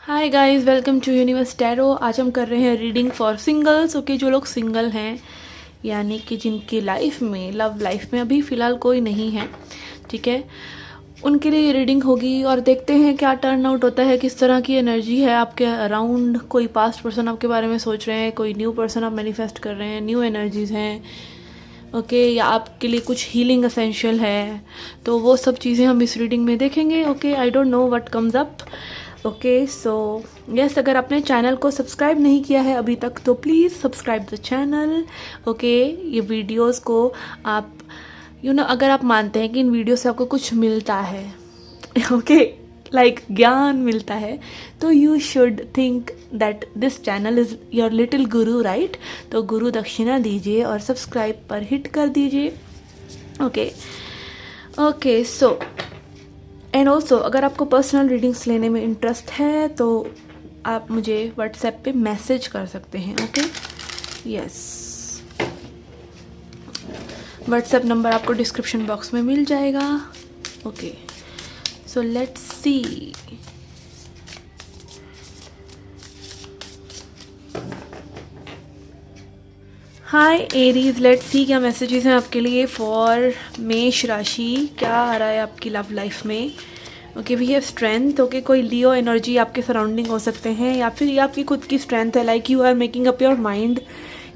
Hi guys, welcome to universe tarot. आज हम कर रहे हैं रीडिंग फॉर सिंगल्स। ओके, जो लोग सिंगल हैं यानी कि जिनकी लाइफ में लव लाइफ में अभी फ़िलहाल कोई नहीं है, ठीक है, उनके लिए ये रीडिंग होगी। और देखते हैं क्या टर्न आउट होता है, किस तरह की एनर्जी है आपके अराउंड। कोई पास्ट पर्सन आपके बारे में सोच रहे हैं, कोई न्यू पर्सन आप मैनिफेस्ट कर रहे हैं, न्यू एनर्जीज़ हैं, ओके, या आपके लिए कुछ हीलिंग असेंशियल है। तो वो सब चीज़ें हम इस रीडिंग में देखेंगे। Okay, I don't know what comes up. Okay so yes, अगर आपने चैनल को सब्सक्राइब नहीं किया है अभी तक तो please subscribe the channel. Okay, ये वीडियोस को आप अगर आप मानते हैं कि इन वीडियो से आपको कुछ मिलता है, ओके, लाइक ज्ञान मिलता है, तो you should think that this channel is your little Guru, right. तो गुरु दक्षिणा दीजिए और सब्सक्राइब पर हिट कर दीजिए। Okay okay so and also अगर आपको पर्सनल रीडिंग्स लेने में इंटरेस्ट है तो आप मुझे व्हाट्सएप पे मैसेज कर सकते हैं। ओके, यस, व्हाट्सएप नंबर आपको डिस्क्रिप्शन बॉक्स में मिल जाएगा। Okay so let's see. Hi Aries, let's see क्या मैसेजेस हैं आपके लिए फॉर मेष राशि। क्या आ रहा है आपकी लव लाइफ में। Okay, we have strength. Okay, कोई लियो एनर्जी आपके सराउंडिंग हो सकते हैं, या फिर ये आपकी खुद की स्ट्रेंथ है, like you are making up your mind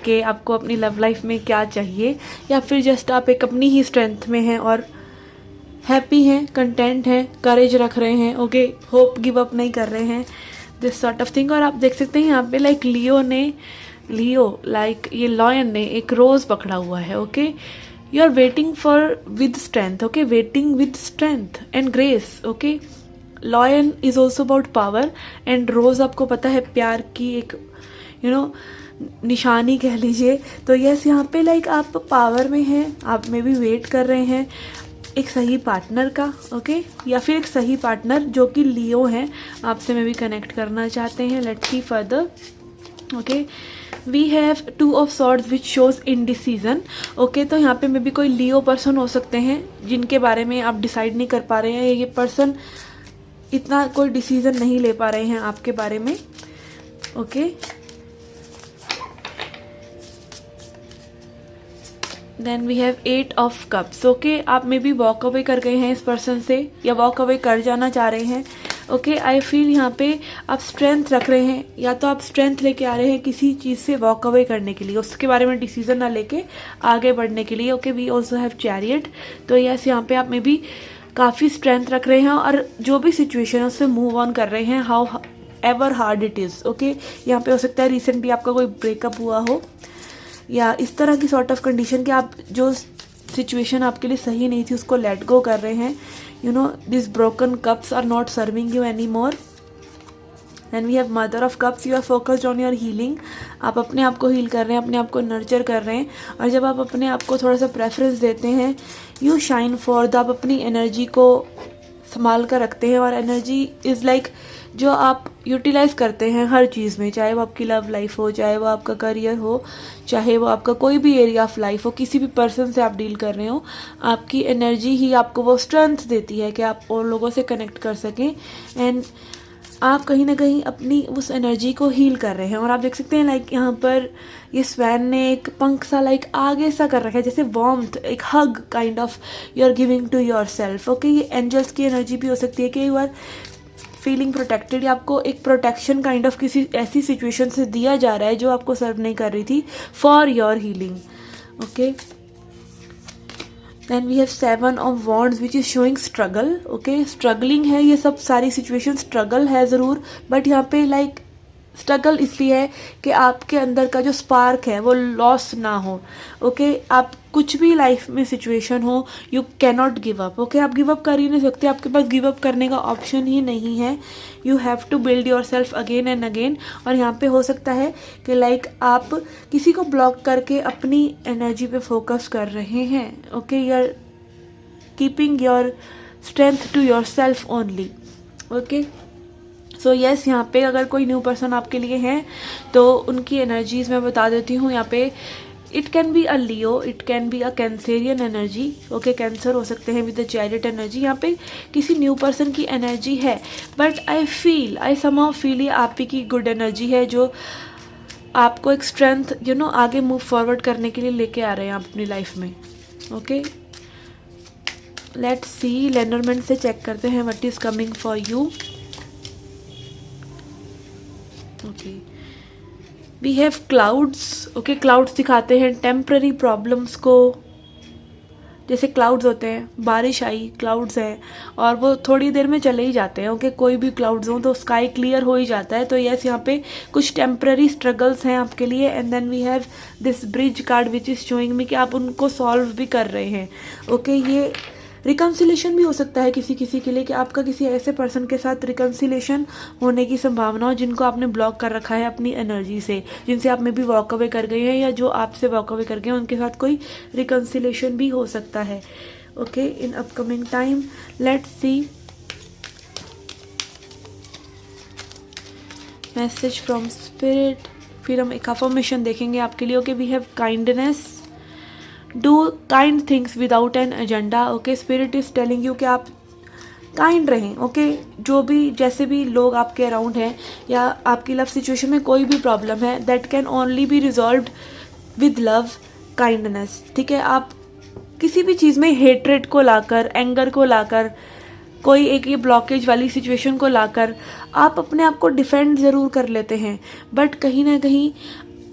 कि आपको अपनी लव लाइफ में क्या चाहिए, या फिर जस्ट आप एक अपनी ही स्ट्रेंथ में हैं और हैप्पी हैं, कंटेंट हैं, करेज रख रहे हैं। ओके, होप गिव अप नहीं कर रहे हैं, दिस सॉर्ट ऑफ थिंग। और आप देख सकते हैं यहाँ पे लाइक लियो लाइक ये लॉयन ने एक रोज पकड़ा हुआ है। Okay, you are waiting for with strength. Okay, waiting with strength and grace. Okay, lion is also about power and rose आपको पता है प्यार की एक निशानी कह लीजिए। तो यस, यहाँ पे लाइक आप पावर में हैं, आप में भी वेट कर रहे हैं एक सही पार्टनर का। ओके, या फिर एक सही पार्टनर जो कि लियो है, आपसे में भी कनेक्ट करना चाहते हैं। Let's see further. Okay, we have two of swords which shows indecision. Okay, तो यहाँ पे मे भी कोई लियो पर्सन हो सकते हैं जिनके बारे में आप डिसाइड नहीं कर पा रहे हैं, ये पर्सन इतना कोई डिसीजन नहीं ले पा रहे हैं आपके बारे में। Okay, then we have 8 of cups. Okay, आप मे बी वॉक अवे कर गए हैं इस पर्सन से या वॉक अवे कर जाना चाह रहे हैं। ओके, आई फील यहाँ पे आप स्ट्रेंथ रख रहे हैं, या तो आप स्ट्रेंथ लेके आ रहे हैं किसी चीज़ से वॉक अवे करने के लिए, उसके बारे में डिसीजन ना लेके आगे बढ़ने के लिए। Okay, we also have chariot. तो यस, यहाँ पे आप में भी काफ़ी स्ट्रेंथ रख रहे हैं और जो भी सिचुएशन है उससे मूव ऑन कर रहे हैं, how ever hard it is. Okay, यहाँ पे हो सकता है रिसेंटली आपका कोई ब्रेकअप हुआ हो या इस तरह की सॉर्ट ऑफ कंडीशन कि आप जो सिचुएशन आपके लिए सही नहीं थी उसको लेट गो कर रहे हैं। This broken cups are not serving you any more. Then we have mother of cups, you are focused on your healing. आप अपने आप को हील कर रहे हैं, अपने आप को नर्चर कर रहे हैं, और जब आप अपने आप को थोड़ा सा प्रेफरेंस देते हैं, यू शाइन फॉर आप अपनी एनर्जी को संभाल कर रखते हैं। और एनर्जी इज़ लाइक जो आप यूटिलाइज करते हैं हर चीज़ में, चाहे वो आपकी लव लाइफ हो, चाहे वो आपका करियर हो, चाहे वो आपका कोई भी एरिया ऑफ लाइफ हो, किसी भी पर्सन से आप डील कर रहे हो, आपकी एनर्जी ही आपको वो स्ट्रेंथ देती है कि आप और लोगों से कनेक्ट कर सकें। एंड आप कहीं ना कहीं अपनी उस एनर्जी को हील कर रहे हैं। और आप देख सकते हैं लाइक यहाँ पर ये स्वैन ने एक पंख सा लाइक आगे सा कर रखा है, जैसे वार्मथ, एक hug kind of you are giving to yourself. Okay, ये एंजल्स की एनर्जी भी हो सकती है कि यू आर फीलिंग प्रोटेक्टेड, या आपको एक प्रोटेक्शन काइंड ऑफ किसी ऐसी सिचुएशन से दिया जा रहा है जो आपको सर्व नहीं कर रही थी, for your healing. Okay, then we have 7 of wands which is showing struggle. Okay, struggling है, ये सब सारी सिचुएशन स्ट्रगल है ज़रूर, बट यहाँ पे लाइक स्ट्रगल इसलिए है कि आपके अंदर का जो स्पार्क है वो लॉस ना हो। ओके, आप कुछ भी लाइफ में सिचुएशन हो, you can not give up. Okay, आप गिव अप कर ही नहीं सकते, आपके पास गिव अप करने का ऑप्शन ही नहीं है। You have to build yourself again and again. और यहाँ पे हो सकता है कि लाइक आप किसी को ब्लॉक करके अपनी एनर्जी पे फोकस कर रहे हैं। Okay, you are keeping your strength to yourself only. Okay, so yes, यहाँ पे अगर कोई न्यू पर्सन आपके लिए है तो उनकी एनर्जीज मैं बता देती हूँ। यहाँ पे it can be a Leo, it can be a Cancerian energy, okay, cancer हो सकते हैं विद द चैरियट एनर्जी। यहाँ पे किसी न्यू पर्सन की एनर्जी है, बट आई समहाउ फील ये आप ही की गुड एनर्जी है जो आपको एक स्ट्रेंथ आगे मूव फॉरवर्ड करने के लिए लेके आ रहे हैं आप अपनी लाइफ में। ओके, लेट्स सी, लेनरमेंट से चेक करते हैं what is coming for you. Okay, we have clouds. Okay, clouds दिखाते हैं टेम्पररी प्रॉब्लम्स को। जैसे क्लाउड्स होते हैं, बारिश आई, क्लाउड्स हैं और वो थोड़ी देर में चले ही जाते हैं। ओके, कोई भी क्लाउड्स हो तो स्काई क्लियर हो ही जाता है। तो यस, यहाँ पे कुछ टेम्पररी स्ट्रगल्स हैं आपके लिए। And then we have this bridge card which is showing me कि आप उनको सॉल्व भी कर रहे हैं। ओके, ये रिकन्सिलेशन भी हो सकता है किसी किसी के लिए कि आपका किसी ऐसे पर्सन के साथ रिकन्सिलेशन होने की संभावना हो जिनको आपने ब्लॉक कर रखा है अपनी एनर्जी से, जिनसे आप में भी वॉक अवे कर गए हैं या जो आपसे वॉक अवे कर गए हैं, उनके साथ कोई रिकन्सिलेशन भी हो सकता है। Okay, in upcoming time let's see message from spirit. फिर हम एक अफर्मेशन देखेंगे आपके लिए। Okay, we have kindness, do kind things without an agenda. Okay, spirit is telling you कि आप काइंड रहें। ओके, जो भी जैसे भी लोग आपके अराउंड हैं या आपकी लव सिचुएशन में कोई भी प्रॉब्लम है, that can only be resolved with love, kindness. ठीक है, आप किसी भी चीज़ में हेट्रेड को लाकर, एंगर को लाकर, कोई एक ये ब्लॉकेज वाली सिचुएशन को लाकर आप अपने आप को डिफेंड ज़रूर कर लेते हैं, बट कहीं ना कहीं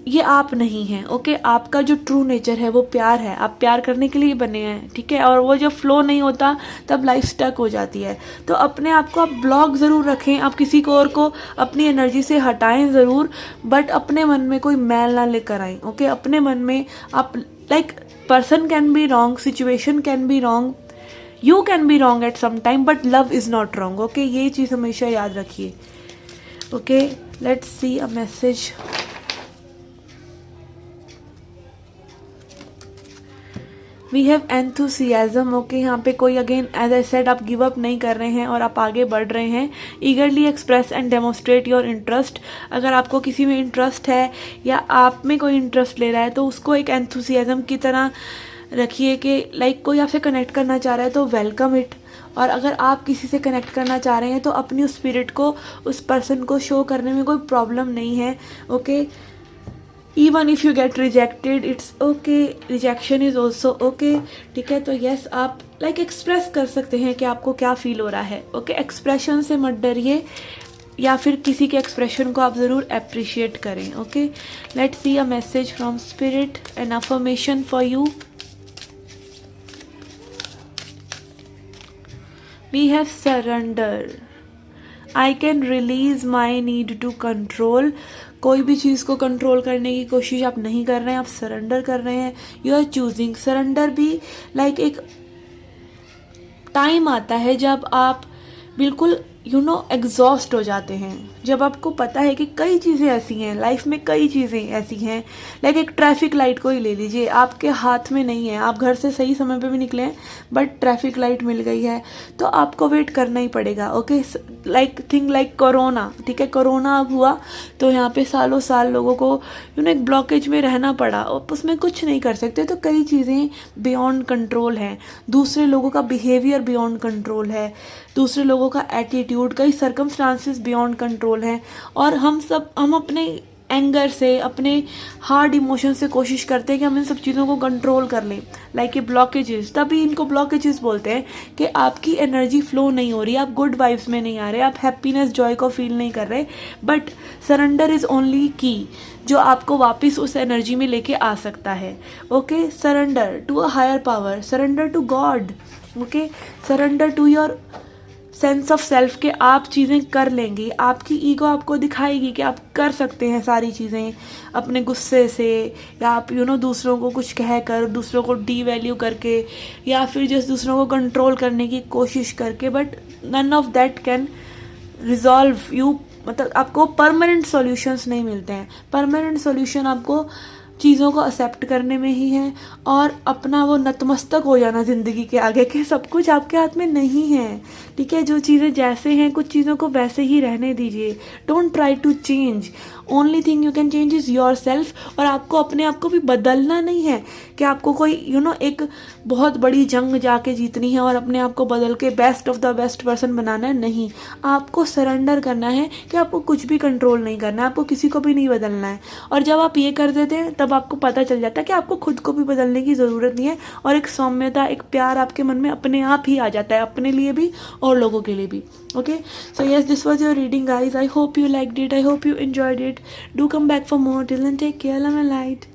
ये आप नहीं हैं। ओके, आपका जो ट्रू नेचर है वो प्यार है, आप प्यार करने के लिए बने हैं। ठीक है, और वो जब फ्लो नहीं होता तब लाइफ स्टक हो जाती है। तो अपने आप को आप ब्लॉक ज़रूर रखें, आप किसी को और को अपनी एनर्जी से हटाएं ज़रूर, बट अपने मन में कोई मैल ना लेकर आएँ। ओके, अपने मन में आप person can be wrong, situation can be wrong, you can be wrong at some time, but love is not wrong. Okay, ये चीज़ हमेशा याद रखिए। Okay, let's see a message. We have enthusiasm. Okay, यहाँ पे कोई अगेन एज आई सेड आप give up नहीं कर रहे हैं और आप आगे बढ़ रहे हैं। ईगरली express and demonstrate your interest. अगर आपको किसी में इंटरेस्ट है या आप में कोई इंटरेस्ट ले रहा है तो उसको एक एंथुसियाज्म की तरह रखिए कि कोई आपसे कनेक्ट करना चाह रहा है तो वेलकम इट। और अगर आप किसी से कनेक्ट करना चाह रहे हैं तो अपनी उस स्पिरिट को, उस पर्सन को शो करने में कोई प्रॉब्लम नहीं है। Okay, even if you get rejected it's okay, rejection is also okay. ठीक है, तो यस, आप एक्सप्रेस कर सकते हैं कि आपको क्या फील हो रहा है। ओके, एक्सप्रेशन से मत डरिए या फिर किसी के एक्सप्रेशन को आप ज़रूर अप्रिशिएट करें। Okay, let's see a message from spirit, an affirmation for you. We have surrender, I can release my need to control. कोई भी चीज़ को कंट्रोल करने की कोशिश आप नहीं कर रहे हैं, आप सरेंडर कर रहे हैं। यू आर चूजिंग सरेंडर भी एक टाइम आता है जब आप बिल्कुल एग्जॉस्ट हो जाते हैं, जब आपको पता है कि कई चीज़ें ऐसी हैं लाइफ में, कई चीज़ें ऐसी हैं एक ट्रैफिक लाइट को ही ले लीजिए, आपके हाथ में नहीं है, आप घर से सही समय पे भी निकले हैं बट ट्रैफिक लाइट मिल गई है तो आपको वेट करना ही पड़ेगा। Okay, thing corona. ठीक है, कोरोना अब हुआ तो यहाँ पे सालों साल लोगों को एक ब्लॉकेज में रहना पड़ा और उसमें कुछ नहीं कर सकते। तो कई चीज़ें बियॉन्ड कंट्रोल हैं, दूसरे लोगों का बिहेवियर बियॉन्ड कंट्रोल है, दूसरे लोगों का एटीट्यूड, कई सर्कमस्टांसेस बियॉन्ड कंट्रोल हैं। और हम अपने एंगर से, अपने हार्ड इमोशन से कोशिश करते हैं कि हम इन सब चीज़ों को कंट्रोल कर लें। ये ब्लॉकेजेस, तभी इनको ब्लॉकेजेस बोलते हैं कि आपकी एनर्जी फ्लो नहीं हो रही, आप गुड वाइब्स में नहीं आ रहे, आप हैप्पीनेस, जॉय को फील नहीं कर रहे। बट सरेंडर इज़ ओनली की जो आपको वापस उस एनर्जी में लेके आ सकता है। Okay, surrender to a higher power, surrender to God. Okay, surrender to your sense of self के आप चीज़ें कर लेंगे, आपकी ईगो आपको दिखाएगी कि आप कर सकते हैं सारी चीज़ें अपने गुस्से से, या आप दूसरों को कुछ कहकर, दूसरों को डीवैल्यू करके, या फिर जस्ट दूसरों को कंट्रोल करने की कोशिश करके। But none of that can resolve you. आपको परमानेंट सॉल्यूशंस नहीं मिलते हैं। परमानेंट सॉल्यूशन आपको चीज़ों को एक्सेप्ट करने में ही है और अपना वो नतमस्तक हो जाना ज़िंदगी के आगे कि सब कुछ आपके हाथ में नहीं है। ठीक है, जो चीज़ें जैसे हैं कुछ चीज़ों को वैसे ही रहने दीजिए। Don't try to change, only thing you can change is yourself. और आपको अपने आप को भी बदलना नहीं है कि आपको कोई एक बहुत बड़ी जंग जाके जीतनी है और अपने आप को बदल के best of the best person बनाना है। नहीं, आपको सरेंडर करना है कि आपको कुछ भी कंट्रोल नहीं करना है, आपको किसी को भी नहीं बदलना है। और जब आप ये कर देते हैं तब आपको पता चल जाता है कि आपको खुद को भी बदलने की ज़रूरत नहीं है, और एक सौम्यता, एक प्यार आपके मन में अपने आप ही आ जाता है, अपने लिए भी और लोगों के लिए भी। Okay, so yes, this was your reading guys. I hope you liked it. I hope you enjoyed it. Do come back for more. Till then, take care. Love and light.